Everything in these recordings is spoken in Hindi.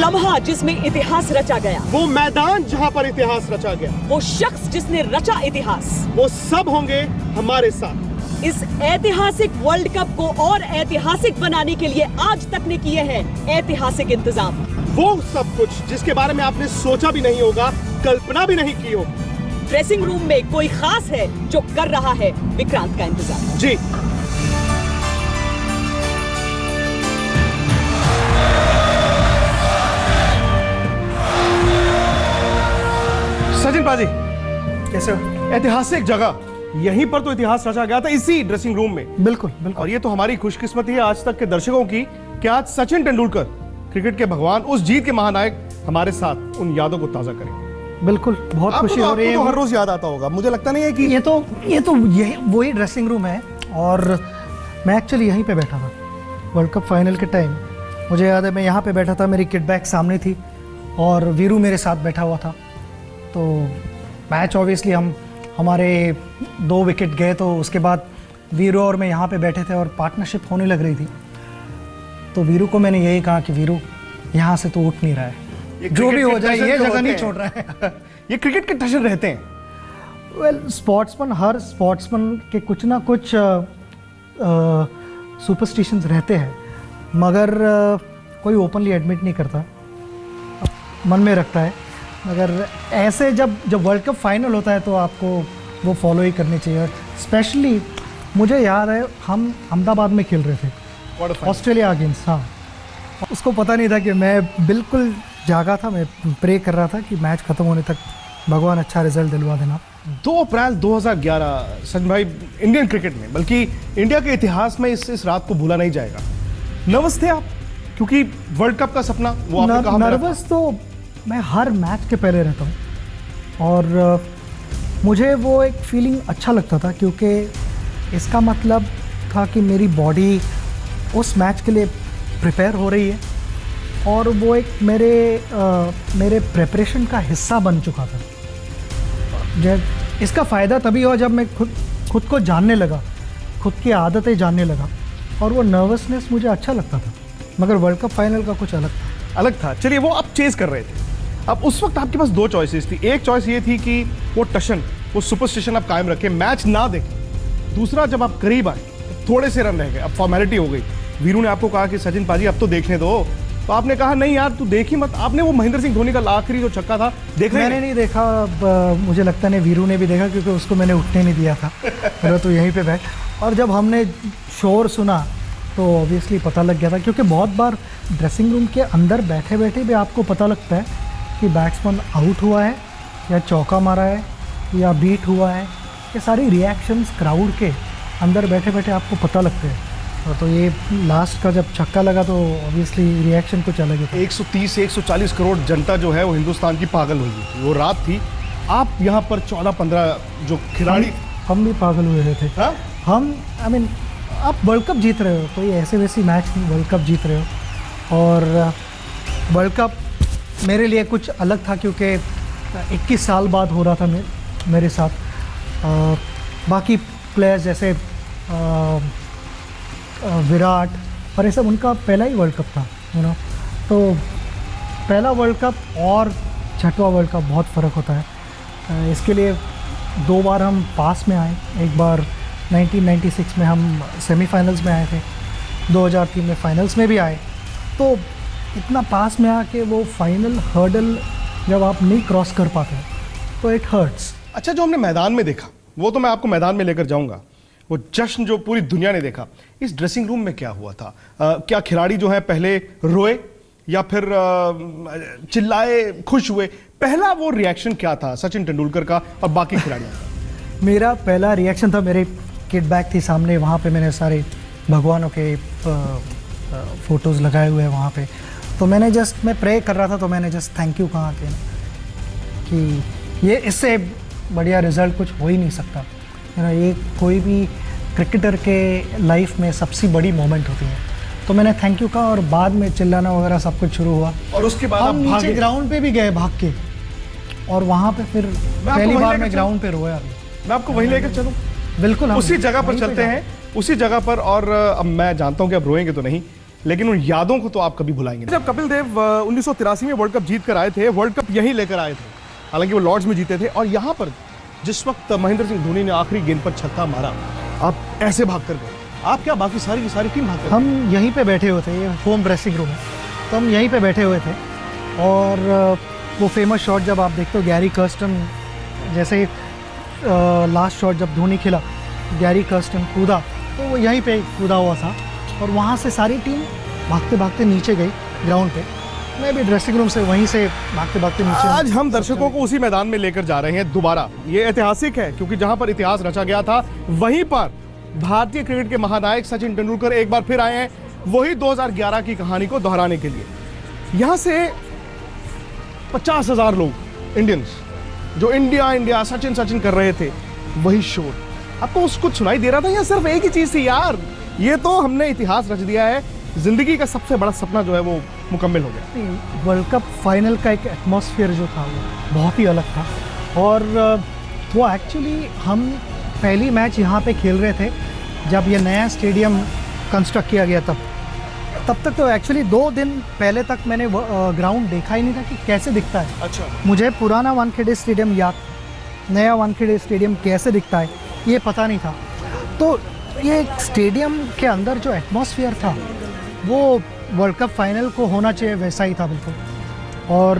लम्हा जिसमें इतिहास रचा गया, वो मैदान जहां पर इतिहास रचा गया, वो शख्स जिसने रचा इतिहास, वो सब होंगे हमारे साथ। इस ऐतिहासिक वर्ल्ड कप को और ऐतिहासिक बनाने के लिए आज तक ने किए हैं ऐतिहासिक इंतजाम। वो सब कुछ जिसके बारे में आपने सोचा भी नहीं होगा, कल्पना भी नहीं की होगी। ड्रेसिंग रूम में कोई खास है जो कर रहा है विक्रांत का इंतजाम। जी, सचिन पाजी कैसे हो? ऐतिहासिक जगह, यहीं पर तो इतिहास रचा गया था, इसी ड्रेसिंग रूम में। बिल्कुल बिल्कुल। और ये तो हमारी खुशकिस्मती है आज तक के दर्शकों की कि आज सचिन तेंदुलकर, क्रिकेट के भगवान, उस जीत के महानायक, हमारे साथ उन यादों को ताजा करें। बिल्कुल, बहुत खुशी हो रही है। तो हर रोज याद आता होगा, मुझे लगता नहीं है कि ये तो यही वही ड्रेसिंग रूम है। और मैं एक्चुअली यहीं पे बैठा था वर्ल्ड कप फाइनल के टाइम। मुझे याद है मैं यहाँ पे बैठा था, मेरी किट बैग सामने थी और वीरू मेरे साथ बैठा हुआ था। तो मैच ऑब्वियसली हमारे 2 विकेट गए, तो उसके बाद वीरू और मैं यहाँ पे बैठे थे और पार्टनरशिप होने लग रही थी। तो वीरू को मैंने यही कहा कि वीरू, यहाँ से तो उठ नहीं रहा है, जो भी हो जाए ये जगह नहीं छोड़ रहा है। ये क्रिकेट के टशन रहते हैं। वेल, स्पोर्ट्समैन, हर स्पोर्ट्समैन के कुछ ना कुछ सुपरस्टिशंस रहते हैं, मगर कोई ओपनली एडमिट नहीं करता, मन में रखता है। मगर ऐसे जब वर्ल्ड कप फाइनल होता है तो आपको वो फॉलो ही करनी चाहिए। स्पेशली मुझे याद है हम अहमदाबाद में खेल रहे थे ऑस्ट्रेलिया अगेंस्ट। हाँ, उसको पता नहीं था कि मैं बिल्कुल जागा था, मैं प्रे कर रहा था कि मैच ख़त्म होने तक भगवान अच्छा रिजल्ट दिलवा देना। 2 अप्रैल 2011 सचिन भाई, इंडियन क्रिकेट में, बल्कि इंडिया के इतिहास में इस रात को भूला नहीं जाएगा। नर्वस थे आप? क्योंकि वर्ल्ड कप का सपना वो आपने कहा। नर्वस तो मैं हर मैच के पहले रहता हूँ और मुझे वो एक फीलिंग अच्छा लगता था, क्योंकि इसका मतलब था कि मेरी बॉडी उस मैच के लिए प्रिपेयर हो रही है और वो एक मेरे प्रिपरेशन का हिस्सा बन चुका था। जब इसका फ़ायदा तभी हुआ जब मैं खुद को जानने लगा, खुद की आदतें जानने लगा, और वो नर्वसनेस मुझे अच्छा लगता था। मगर वर्ल्ड कप फाइनल का कुछ अलग था। चलिए, वो आप चेज़ कर रहे थे। अब उस वक्त आपके पास 2 चॉइसेस थी। एक चॉइस ये थी कि वो टशन, वो सुपरस्टिशन आप कायम रखें, मैच ना देखें। दूसरा, जब आप करीब आए, थोड़े से रन रह गए, अब फॉर्मेलिटी हो गई। वीरू ने आपको कहा कि सचिन पाजी अब तो देखने दो, तो आपने कहा नहीं यार तू देख ही मत। आपने वो महेंद्र सिंह धोनी का आखिरी जो छक्का था देखा? मैंने नहीं देखा। मुझे लगता नहीं वीरू ने भी देखा, क्योंकि उसको मैंने उठने नहीं दिया था। मेरा तो यहीं पे बैठ। और जब हमने शोर सुना तो ऑब्वियसली पता लग गया था, क्योंकि बहुत बार ड्रेसिंग रूम के अंदर बैठे बैठे भी आपको पता लगता है कि बैट्समैन आउट हुआ है या चौका मारा है या बीट हुआ है। ये सारी रिएक्शंस क्राउड के अंदर बैठे बैठे आपको पता लगते हैं। तो ये लास्ट का जब छक्का लगा तो ऑब्वियसली रिएक्शन कुछ अलग है। 130 से 140 करोड़ जनता जो है वो हिंदुस्तान की पागल हुई थी, वो रात थी। आप यहाँ पर 14-15 जो खिलाड़ी, हम भी पागल हुए थे। हाँ? हम आप वर्ल्ड कप जीत रहे हो, कोई ऐसे वैसी मैच नहीं, वर्ल्ड कप जीत रहे हो। और वर्ल्ड कप मेरे लिए कुछ अलग था, क्योंकि 21 साल बाद हो रहा था मेरे साथ। बाकी प्लेयर्स जैसे विराट और ये सब, उनका पहला ही वर्ल्ड कप था, तो पहला वर्ल्ड कप और छठवां वर्ल्ड कप बहुत फ़र्क होता है। इसके लिए 2 बार हम पास में आए। एक बार 1996 में हम सेमीफाइनल्स में आए थे, 2003 में फाइनल्स में भी आए। तो इतना पास में आके वो फाइनल हर्डल जब आप नहीं क्रॉस कर पाते तो इट हर्ट्स। अच्छा, जो हमने मैदान में देखा वो तो मैं आपको मैदान में लेकर जाऊंगा। वो जश्न जो पूरी दुनिया ने देखा, इस ड्रेसिंग रूम में क्या हुआ था? क्या खिलाड़ी जो है पहले रोए या फिर चिल्लाए, खुश हुए? पहला वो रिएक्शन क्या था सचिन तेंदुलकर का और बाकी खिलाड़ियों का? मेरा पहला रिएक्शन था, मेरे किट बैग थी सामने, वहाँ पे मैंने सारे भगवानों के फ़ोटोज़ लगाए हुए हैं वहाँ पे। तो मैं प्रे कर रहा था, तो मैंने जस्ट थैंक यू कहा कि ये इससे बढ़िया रिज़ल्ट कुछ हो ही नहीं सकता। ये कोई भी क्रिकेटर के लाइफ में सबसे बड़ी मोमेंट होती है। तो मैंने थैंक यू कहा और बाद में चिल्लाना वगैरह सब कुछ शुरू हुआ। और उसके बाद हम नीचे ग्राउंड पे भी गए भाग के, और वहाँ पे फिर पहली बार मैं ग्राउंड पे रोया। मैं आपको वहीं लेकर चलूँ? बिल्कुल, उसी जगह पर चलते हैं, उसी जगह पर। और अब मैं जानता हूँ कि अब रोएंगे तो नहीं, लेकिन उन यादों को तो आप कभी भुलाएंगे नहीं। जब कपिल देव 1983 में वर्ल्ड कप जीत कर आए थे, वर्ल्ड कप यहीं लेकर आए थे, हालांकि वो लॉर्ड्स में जीते थे, और यहाँ पर जिस वक्त महेंद्र सिंह धोनी ने आखिरी गेंद पर छक्का मारा, आप ऐसे भाग कर गए। आप क्या, बाकी सारी की सारी टीम भाग कर गई? हम यहीं पे बैठे हुए थे, ये होम ड्रेसिंग रूम है, तो हम यहीं पे बैठे हुए थे। और वो फेमस शॉट जब आप देखते हो, गैरी कर्स्टन जैसे लास्ट शॉट जब धोनी खेला, गैरी कर्स्टन कूदा, तो वो यहीं पे कूदा हुआ था, और वहाँ से सारी टीम भागते भागते नीचे गई ग्राउंड पे। मैं भी ड्रेसिंग रूम से वहीं से भागते भागते नीचे। आज हम दर्शकों को उसी मैदान में लेकर जा रहे हैं दोबारा। ये ऐतिहासिक है, क्योंकि जहां पर इतिहास रचा गया था, वहीं पर भारतीय क्रिकेट के महानायक सचिन तेंदुलकर एक बार फिर आए हैं, वही 2011 की कहानी को दोहराने के लिए। यहां से 50,000 लोग इंडियंस जो इंडिया इंडिया सचिन सचिन कर रहे थे, वही शोर आपको कुछ सुनाई दे रहा था, या सिर्फ एक ही चीज थी, यार ये तो हमने इतिहास रच दिया है, जिंदगी का सबसे बड़ा सपना जो है वो मुकम्मल हो गया। वर्ल्ड कप फाइनल का एक एटमॉस्फेयर जो था वो बहुत ही अलग था, और वो एक्चुअली हम पहली मैच यहाँ पे खेल रहे थे जब ये नया स्टेडियम कंस्ट्रक्ट किया गया। तब तक तो एक्चुअली 2 दिन पहले तक मैंने ग्राउंड देखा ही नहीं था कि कैसे दिखता है। अच्छा, मुझे पुराना वानखेड़े स्टेडियम याद, नया वानखेड़े स्टेडियम कैसे दिखता है ये पता नहीं था। तो ये स्टेडियम के अंदर जो एटमॉस्फेयर था वो वर्ल्ड कप फाइनल को होना चाहिए वैसा ही था बिल्कुल। और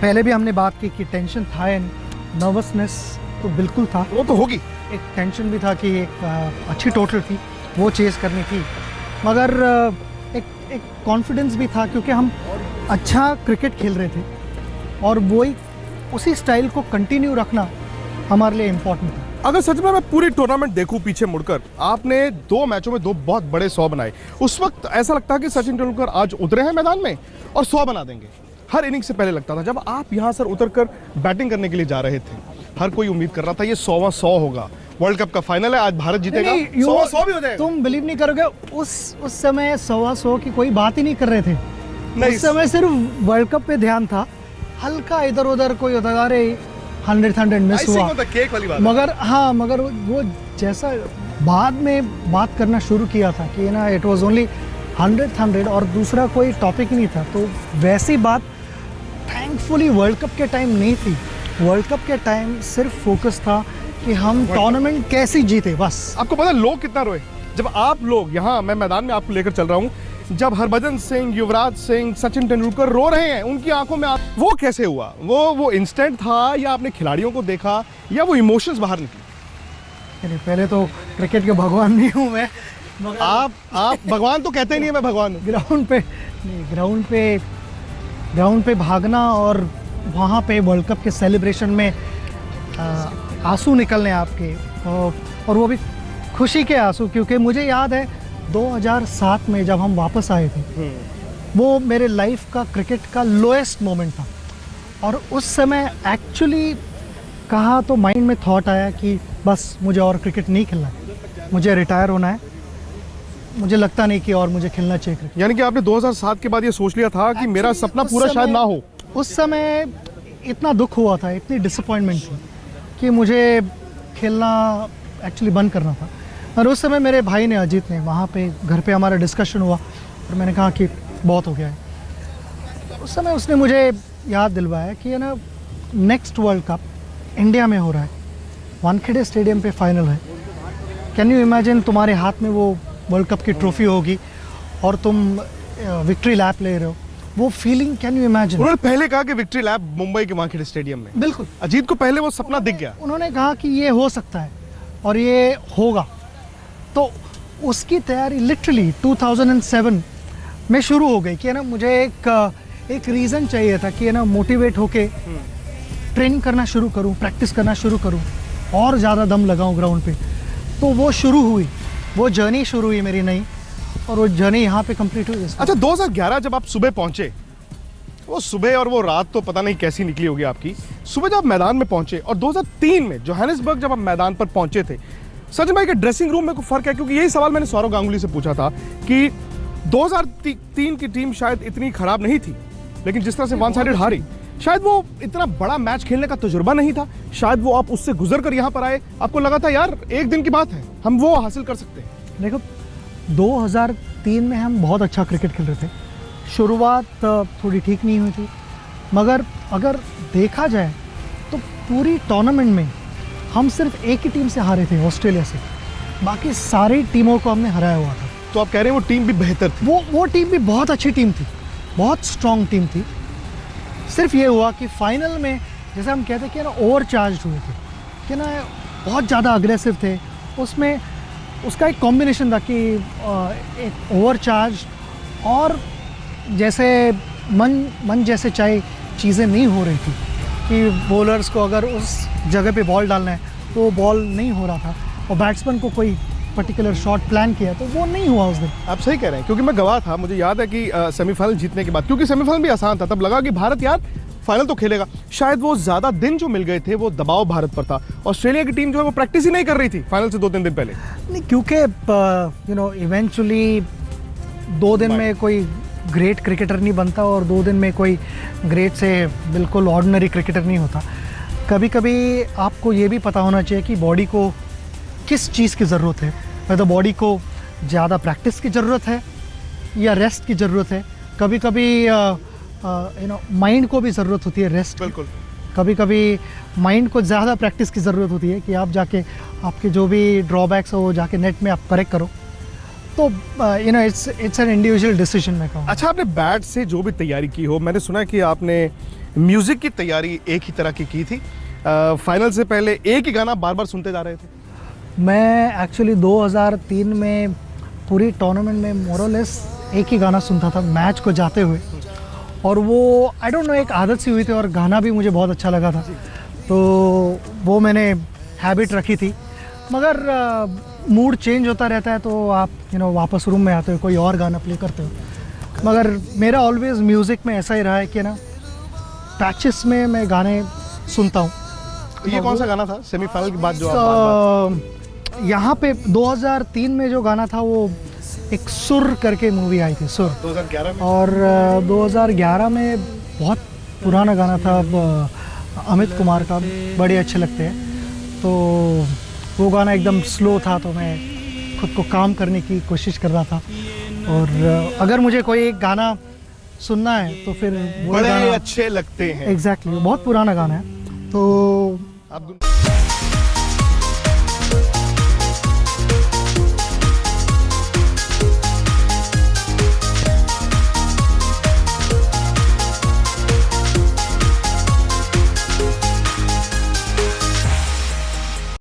पहले भी हमने बात की कि टेंशन था, नर्वसनेस तो बिल्कुल था, वो तो होगी। एक टेंशन भी था कि एक अच्छी टोटल थी वो चेज़ करनी थी, मगर एक कॉन्फिडेंस भी था क्योंकि हम अच्छा क्रिकेट खेल रहे थे, और वही उसी स्टाइल को कंटिन्यू रखना हमारे लिए इम्पोर्टेंट था। अगर सच में मैं पूरी टूर्नामेंट देखूं पीछे मुड़कर, आपने 2 मैचों में 2 बहुत बड़े 100 बनाए। उस वक्त ऐसा लगता है कि सचिन तेंदुलकर आज उतरे हैं मैदान में और 100 बना देंगे। हर इनिंग से पहले लगता था, जब आप यहाँ सर उतरकर बैटिंग करने के लिए जा रहे थे, हर कोई उम्मीद कर रहा था ये 100वां 100 होगा, वर्ल्ड कप का फाइनल है, आज भारत जीतेगा, 100वां 100 भी हो जाएगा। तुम बिलीव नहीं करोगे, उस समय 100 की कोई बात ही नहीं कर रहे थे। नहीं, उस समय सिर्फ वर्ल्ड कप पे ध्यान था, हल्का इधर उधर कोई होता, अरे 100 मिस हुआ, केक वाली बात। मगर वो जैसा बाद में बात करना शुरू किया था कि ना इट वाज ओनली 100 और दूसरा कोई टॉपिक ही नहीं था, तो वैसी बात थैंकफुली वर्ल्ड कप के टाइम नहीं थी। वर्ल्ड कप के टाइम सिर्फ फोकस था कि हम टूर्नामेंट कैसे जीते, बस। आपको पता है लोग कितना रोए जब आप लोग यहाँ, मैं मैदान में आपको लेकर चल रहा हूँ, जब हरभजन सिंह, युवराज सिंह, सचिन तेंदुलकर रो रहे हैं, उनकी आंखों में वो कैसे हुआ? वो इंस्टेंट था, या आपने खिलाड़ियों को देखा, या वो इमोशंस बाहर निकले? पहले तो क्रिकेट के भगवान नहीं हूँ मैं, मगर आप भगवान तो कहते ही नहीं है, मैं भगवान हूँ। ग्राउंड पे भागना और वहाँ पे वर्ल्ड कप के सेलिब्रेशन में आंसू निकलने आपके, और वो भी खुशी के आंसू, क्योंकि मुझे याद है 2007 में जब हम वापस आए थे, वो मेरे लाइफ का क्रिकेट का लोएस्ट मोमेंट था। और उस समय एक्चुअली कहा तो माइंड में थॉट आया कि बस मुझे और क्रिकेट नहीं खेलना है, मुझे रिटायर होना है, मुझे लगता नहीं कि और मुझे खेलना चाहिए क्रिकेट। यानी कि आपने 2007 के बाद ये सोच लिया था कि मेरा सपना पूरा शायद ना हो? उस समय इतना दुख हुआ था, इतनी डिसअपॉइंटमेंट थी कि मुझे खेलना एक्चुअली बंद करना था। और उस समय मेरे भाई ने, अजीत ने, वहाँ पे घर पे हमारा डिस्कशन हुआ और मैंने कहा कि बहुत हो गया है। उस समय उसने मुझे याद दिलवाया कि है ना, नेक्स्ट वर्ल्ड कप इंडिया में हो रहा है, वानखेड़े स्टेडियम पे फाइनल है। कैन यू इमेजिन, तुम्हारे हाथ में वो वर्ल्ड कप की ट्रॉफी होगी और तुम विक्ट्री लैप ले रहे हो, वो फीलिंग कैन यू इमेजिन। उन्होंने पहले कहा कि विक्ट्री लैप मुंबई के वानखेड़े स्टेडियम में। बिल्कुल, अजीत को पहले वो सपना दिख गया। उन्होंने कहा कि ये हो सकता है और ये होगा, तो उसकी तैयारी लिटरली 2007 में शुरू हो गई कि है ना, मुझे एक रीज़न चाहिए था कि है ना, मोटिवेट होके ट्रेनिंग करना शुरू करूं, प्रैक्टिस करना शुरू करूं और ज़्यादा दम लगाऊं ग्राउंड पे। तो वो शुरू हुई, वो जर्नी शुरू हुई मेरी नई, और वो जर्नी यहाँ पे कंप्लीट हुई। अच्छा, 2011 जब आप सुबह पहुंचे, वो सुबह और वो रात तो पता नहीं कैसी निकली होगी आपकी। सुबह जब आप मैदान में पहुंचे, और 2003 में जोहानिसबर्ग जब आप मैदान पर पहुंचे थे, सचिन भाई के ड्रेसिंग रूम में कोई फर्क है? क्योंकि यही सवाल मैंने सौरव गांगुली से पूछा था कि 2003 की टीम शायद इतनी खराब नहीं थी, लेकिन जिस तरह से वन साइडेड हारी, शायद वो इतना बड़ा मैच खेलने का तजुर्बा नहीं था, शायद वो आप उससे गुजर कर यहाँ पर आए, आपको लगा था यार एक दिन की बात है, हम वो हासिल कर सकते हैं। देखो, 2003 में हम बहुत अच्छा क्रिकेट खेल रहे थे। शुरुआत थोड़ी ठीक नहीं हुई थी, मगर अगर देखा जाए तो पूरी टूर्नामेंट में हम सिर्फ एक ही टीम से हारे थे, ऑस्ट्रेलिया से। बाकी सारी टीमों को हमने हराया हुआ था। तो आप कह रहे हैं वो टीम भी बेहतर थी? वो टीम भी बहुत अच्छी टीम थी, बहुत स्ट्रॉन्ग टीम थी। सिर्फ ये हुआ कि फाइनल में जैसे हम कहते हैं कि ना ओवर चार्ज हुए थे, कि ना बहुत ज़्यादा अग्रेसिव थे। उसमें उसका एक कॉम्बिनेशन था कि एक ओवर चार्ज और जैसे मन जैसे चाहे चीज़ें नहीं हो रही थी कि बॉलर्स को अगर उस जगह पे बॉल डालना है तो बॉल नहीं हो रहा था, और बैट्समैन को कोई पर्टिकुलर शॉट प्लान किया तो वो नहीं हुआ उस दिन। आप सही कह रहे हैं, क्योंकि मैं गवाह था। मुझे याद है कि सेमीफाइनल जीतने के बाद, क्योंकि सेमीफाइनल भी आसान था, तब लगा कि भारत यार फाइनल तो खेलेगा। शायद वो ज़्यादा दिन जो मिल गए थे वो दबाव भारत पर था। ऑस्ट्रेलिया की टीम जो है वो प्रैक्टिस ही नहीं कर रही थी फाइनल से 2-3 दिन पहले। नहीं, क्योंकि इवेंचुअली 2 दिन में कोई ग्रेट क्रिकेटर नहीं बनता, और 2 दिन में कोई ग्रेट से बिल्कुल ऑर्डिनरी क्रिकेटर नहीं होता। कभी कभी आपको ये भी पता होना चाहिए कि बॉडी को किस चीज़ की ज़रूरत है। मतलब बॉडी को ज़्यादा प्रैक्टिस की ज़रूरत है या रेस्ट की ज़रूरत है। कभी कभी माइंड को भी ज़रूरत होती है रेस्ट। बिल्कुल। कभी कभी माइंड को ज़्यादा प्रैक्टिस की ज़रूरत होती है कि आप जाके आपके जो भी ड्रॉबैक्स हो वो जाके नेट में आप करेक्ट करो। तो इट्स एन इंडिविजुअल डिसीजन मैं कहूँ। अच्छा, आपने बैट से जो भी तैयारी की हो, मैंने सुना कि आपने म्यूजिक की तैयारी एक ही तरह की थी। फाइनल से पहले एक ही गाना बार बार सुनते जा रहे थे? मैं एक्चुअली 2003 में पूरी टूर्नामेंट में मोरलेस एक ही गाना सुनता था मैच को जाते हुए, और वो आई डोंट नो एक आदत सी हुई थी, और गाना भी मुझे बहुत अच्छा लगा था, तो वो मैंने हैबिट रखी थी। मगर मूड चेंज होता रहता है तो आप वापस रूम में आते हो, कोई और गाना प्ले करते हो। मगर मेरा ऑलवेज म्यूज़िक में ऐसा ही रहा है कि ना पैचेस में मैं गाने सुनता हूँ। ये कौन सा गाना था सेमीफाइनल के बाद जो आप यहाँ पे 2003 में जो गाना था वो एक सुर करके मूवी आई थी, सुर 2011 में। और 2011 में बहुत पुराना गाना था, अमित कुमार का, बड़े अच्छे लगते हैं। तो वो गाना एकदम स्लो था, तो मैं खुद को काम करने की कोशिश कर रहा था। और अगर मुझे कोई एक गाना सुनना है तो फिर वो बड़े गाना अच्छे लगते हैं। एग्जैक्टली बहुत पुराना गाना है। तो आप